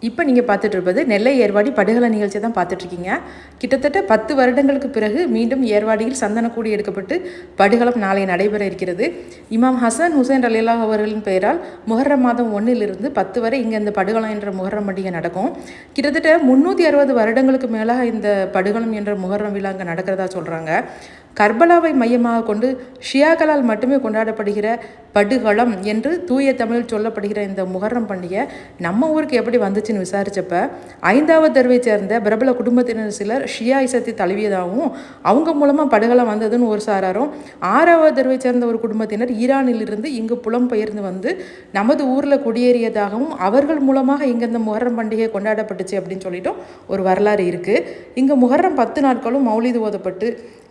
இப்போ நீங்கள் பார்த்துட்டு இருப்பது நெல்லை ஏர்வாடி படுகள நிகழ்ச்சி தான் பார்த்துட்ருக்கீங்க. கிட்டத்தட்ட 10 வருடங்களுக்கு பிறகு மீண்டும் ஏர்வாடியில் சந்தனக்கூடு எடுக்கப்பட்டு படுகளம் நாளை நடைபெற இருக்கிறது. இமாம் ஹசன் ஹுசைன் ரலியல்லாஹு அவர்களின் பெயரால் முஹர்ரம் மாதம் 1 10 வரை இங்கே இந்த படுகளம் என்ற முஹர்ரம் பண்டிகை நடக்கும். கிட்டத்தட்ட 360 வருடங்களுக்கு மேலாக இந்த படுகளம் என்ற முஹர்ரம் விழா அங்கே நடக்கிறதா சொல்கிறாங்க. கர்பலாவை மையமாக கொண்டு ஷியாக்களால் மட்டுமே கொண்டாடப்படுகிற படுகளம் என்று தூய தமிழில் சொல்லப்படுகிற இந்த முஹர்ரம் பண்டிகை நம்ம ஊருக்கு எப்படி வந்துச்சுன்னு விசாரித்தப்ப 5வது தெருவை சேர்ந்த பிரபல குடும்பத்தினர் சிலர் ஷியா இசத்தை தழுவியதாகவும் அவங்க மூலமாக படுகளம் வந்ததுன்னு ஒரு சாராரும், 6வது தெருவை சேர்ந்த ஒரு குடும்பத்தினர் ஈரானிலிருந்து இங்கு புலம்பெயர்ந்து வந்து நமது ஊரில் குடியேறியதாகவும் அவர்கள் மூலமாக இங்கே இந்த முஹர்ரம் பண்டிகை கொண்டாடப்பட்டுச்சு அப்படின்னு சொல்லிட்டும் ஒரு வரலாறு இருக்குது. இங்கே முஹர்ரம் 10 நாட்களும் மௌலிது ஓதப்பட்டு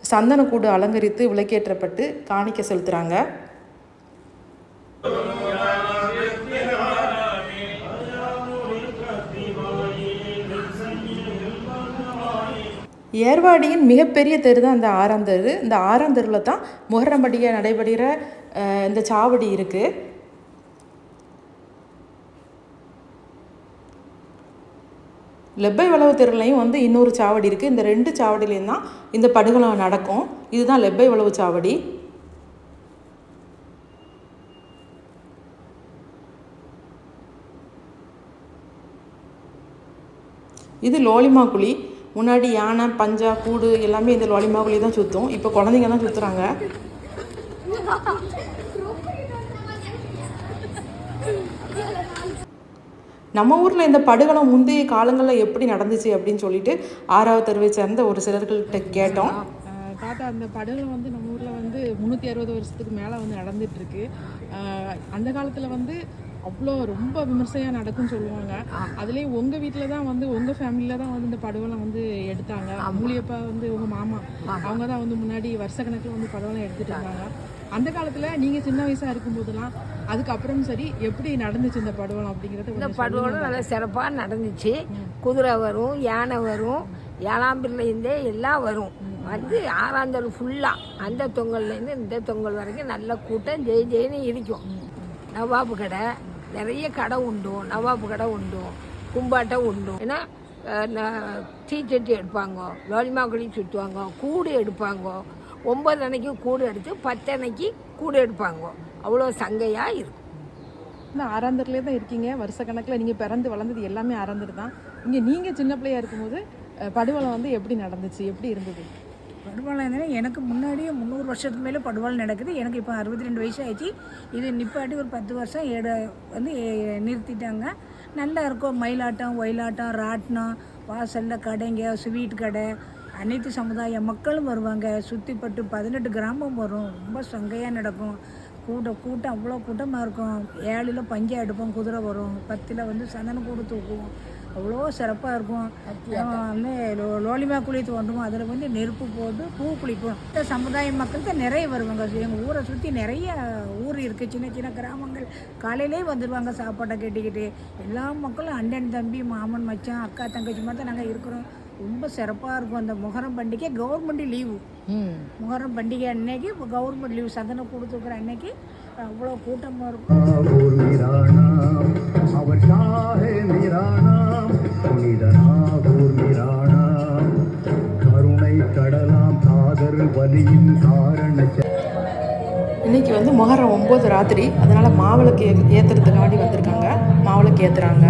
சந்தனக்கூடு அலங்கரித்து விளக்கேற்றப்பட்டு காணிக்க செலுத்துகிறாங்க. ஏர்வாடியின் மிகப்பெரிய தெரு தான் இந்த 6ஆம் தெரு. இந்த 6ஆம் தெருவில் தான் முஹர்ரம் பண்டிகை நடைபெறுகிற இந்த சாவடி இருக்குது. லெப்பை வளவு தெருலையும் வந்து இன்னொரு சாவடி இருக்குது. இந்த 2 சாவடியிலையும் தான் இந்த படுகளம் நடக்கும். இதுதான் லெப்பை வளவு சாவடி. இது லோலிமா குழி. முன்னாடி யானை, பஞ்சா, கூடு எல்லாமே இந்த லோலிமா குழி தான் சுற்றும். இப்போ குழந்தைங்க தான் சுற்றுறாங்க. நம்ம ஊரில் இந்த படுகளம் முந்தைய காலங்களில் எப்படி நடந்துச்சு அப்படின்னு சொல்லிட்டு 6வது தெருவை சேர்ந்த ஒரு சிலர்கள்கிட்ட கேட்டோம். தாத்தா, அந்த படுகளம் வந்து நம்ம ஊரில் வந்து 360 வருஷத்துக்கு மேலே வந்து நடந்துகிட்ருக்கு. அந்த காலத்தில் வந்து அவ்வளோ ரொம்ப விமர்சையாக நடக்கும்னு சொல்லுவாங்க. அதுலேயும் உங்கள் வீட்டில் தான் வந்து உங்கள் ஃபேமிலியில் தான் வந்து இந்த படுகளம் வந்து எடுத்தாங்க. மூலியப்பா வந்து உங்கள் மாமா அவங்க தான் வந்து முன்னாடி வருஷக்கணக்கில் வந்து படுகளம் எடுத்துகிட்டு இருந்தாங்க. அந்த காலத்தில் நீங்கள் சின்ன வயசாக இருக்கும்போதெல்லாம் அதுக்கப்புறம் சரி எப்படி நடந்துச்சு இந்த படுகளம் அப்படிங்கிறது? இந்த படுகளம் நல்லா சிறப்பாக நடந்துச்சு. குதிரை வரும், யானை வரும், ஏழாம்பிரிலேருந்தே எல்லாம் வரும். வந்து 6ஆம் தெரு ஃபுல்லாக அந்த தொங்கல்லேருந்து இந்த தொங்கல் வரைக்கும் நல்ல கூட்டம் ஜெய் ஜெயின்னு இருக்கும். நவாப்பு கடை நிறைய கடை உண்டு, நவாப்பு கடை உண்டு, கும்பாட்டம் உண்டு. ஏன்னா தீச்சட்டி எடுப்பாங்க, லோலிமா குழி சுற்றுவாங்க, கூடு எடுப்பாங்க. 9 அன்னைக்கு கூடு எடுத்து 10 அன்னைக்கு கூடு எடுப்பாங்க. அவ்வளோ சங்கையாக இருக்கும். இந்த 6ஆம் தெருலே தான் இருக்கீங்க வருஷக்கணக்கில். நீங்கள் பிறந்து வளர்ந்தது எல்லாமே 6ஆம் தெரு தான். இங்கே நீங்கள் சின்ன பிள்ளையாக இருக்கும்போது படுகளம் வந்து எப்படி நடந்துச்சு, எப்படி இருந்தது? படுவாளம் என்னன்னா, எனக்கு முன்னாடியே 300 வருஷத்துக்கு மேலே படுவாளம் நடக்குது. எனக்கு இப்போ 62 வயசு ஆயிடுச்சு. இது நிப்பாட்டி ஒரு 10 வருஷம் வந்து நிறுத்திட்டாங்க. நல்லா இருக்கும். மயிலாட்டம், ஒயிலாட்டம், ராட்டினம், வாசலில் கடைங்க, ஸ்வீட் கடை, அனைத்து சமுதாய மக்களும் வருவாங்க. சுற்றிப்பட்டு 18 கிராமம் வரும். ரொம்ப சங்கையாக நடக்கும். கூட்டம் அவ்வளோ கூட்டமாக இருக்கும். 7ல் பஞ்சா எடுப்போம், குதிரை வரும். 10ல் வந்து சந்தனக்கூடு தூக்குவோம். அவ்வளோ சிறப்பாக இருக்கும். வந்து லோலிமா குழி தோண்டுவோம். அதில் வந்து நெருப்பு போட்டு பூ குளிப்போம். இந்த சமுதாய மக்கள் தான் நிறைய வருவாங்க. எங்கள் ஊரை சுற்றி நிறைய ஊர் இருக்குது, சின்ன சின்ன கிராமங்கள். காலையிலே வந்துடுவாங்க சாப்பாட்டை கேட்டுக்கிட்டு. எல்லா மக்களும் அண்ணன், தம்பி, மாமன், மச்சான், அக்கா, தங்கச்சி மாதிரி தான் நாங்கள் இருக்கிறோம். ரொம்ப சிறப்பாக இருக்கும். அந்த முஹர்ரம் பண்டிகை கவர்மெண்ட் லீவு. முஹர்ரம் பண்டிகை அன்னைக்கு இப்போ கவர்மெண்ட் லீவு, சந்தனம் கொடுத்துருக்குற அன்னைக்கு அவ்வளோ கூட்டமாக இருக்கும். இன்னைக்கு வந்து முஹர்ரம் 9 ராத்திரி. அதனால் மாவிளக்கு ஏற்றுறதுக்காண்டி வந்திருக்காங்க. மாவிளக்கு ஏற்றுறாங்க.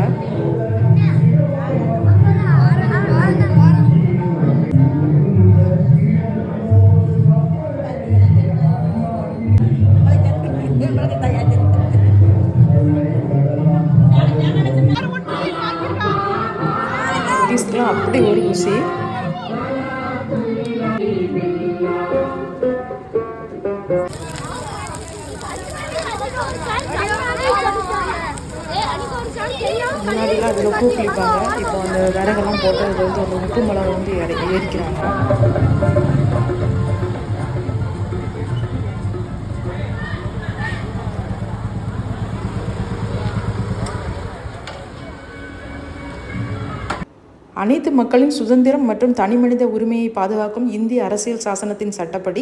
அப்படி ஒரு குசி. முன்னாடிலாம் அதில் பூ குளிப்பாங்க. இப்போ அந்த விறகெல்லாம் போட்டு அது வந்து அந்த உப்பு மிளகா வந்து எரிக்கிறாங்க. அனைத்து மக்களின் சுதந்திரம் மற்றும் தனிமனித உரிமையை பாதுகாக்கும் இந்திய அரசியல் சாசனத்தின் சட்டப்படி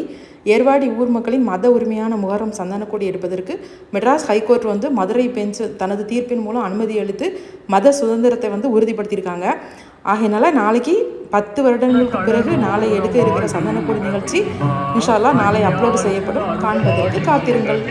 ஏர்வாடி ஊர் மக்களின் மத உரிமையான முகரம் சந்தனக்கொடி எடுப்பதற்கு மெட்ராஸ் ஹைகோர்ட் வந்து மதுரை பெஞ்ச் தனது தீர்ப்பின் மூலம் அனுமதி அளித்து மத சுதந்திரத்தை வந்து உறுதிப்படுத்தியிருக்காங்க. ஆகையினால நாளைக்கு 10 வருடங்களுக்கு பிறகு நாளை எடுக்க இருக்கிற சந்தனக்கூடி நிகழ்ச்சி இன்ஷா அல்லாஹ் நாளை அப்லோடு செய்யப்படும். காண்பதற்கு காத்திருங்கள்.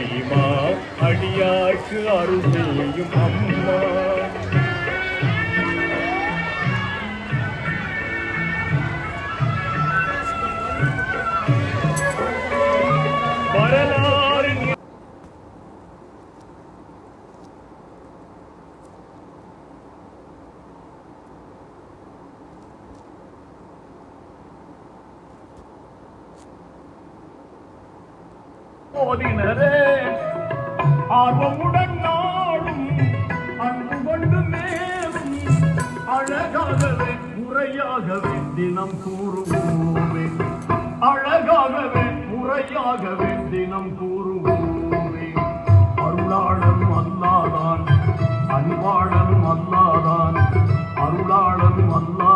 போதினரே ஆர்வமுடன் நாடும் அன்பு கொண்டு மேலும் அழகாகவே முறையாகவே தினம் கூறுவோமே, அழகாகவே முறையாகவே தினம் கூறுவோமே. அருளாளனும் அல்லாதான் அன்பாளனும் அல்லாதான், அருளாளனும் அல்லா